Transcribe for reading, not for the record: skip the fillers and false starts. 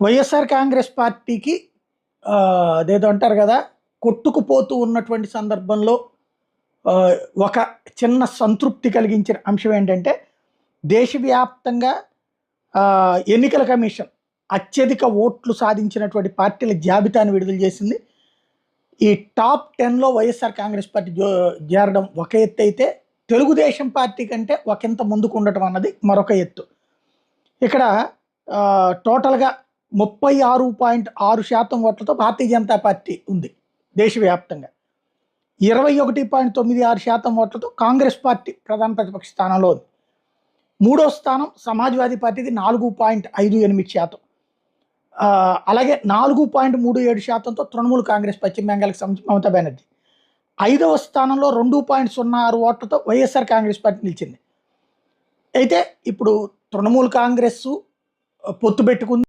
వైఎస్ఆర్ కాంగ్రెస్ పార్టీకి అదేదో అంటారు కదా, కొట్టుకుపోతూ ఉన్నటువంటి సందర్భంలో ఒక చిన్న సంతృప్తి కలిగించిన అంశం ఏంటంటే, దేశవ్యాప్తంగా ఎన్నికల కమిషన్ అత్యధిక ఓట్లు సాధించినటువంటి పార్టీల జాబితాను విడుదల చేసింది. ఈ టాప్ 10లో వైఎస్ఆర్ కాంగ్రెస్ పార్టీ చేరడం ఒక ఎత్తు అయితే, తెలుగుదేశం పార్టీ కంటే ఒకంత ముందుకు ఉండటం అన్నది మరొక ఎత్తు. ఇక్కడ టోటల్గా 36.6% ఓట్లతో భారతీయ జనతా పార్టీ ఉంది దేశవ్యాప్తంగా. 21.96% ఓట్లతో కాంగ్రెస్ పార్టీ ప్రధాన ప్రతిపక్ష స్థానంలో ఉంది. మూడో స్థానం సమాజ్వాదీ పార్టీది 4.58%. అలాగే 4.37%తో తృణమూల్ కాంగ్రెస్ పశ్చిమ బెంగాల్కి సంబంధించి మమతా బెనర్జీ. 5వ స్థానంలో 2.06 ఓట్లతో వైఎస్ఆర్ కాంగ్రెస్ పార్టీ నిలిచింది. అయితే ఇప్పుడు తృణమూల్ కాంగ్రెస్ పొత్తు పెట్టుకుంది.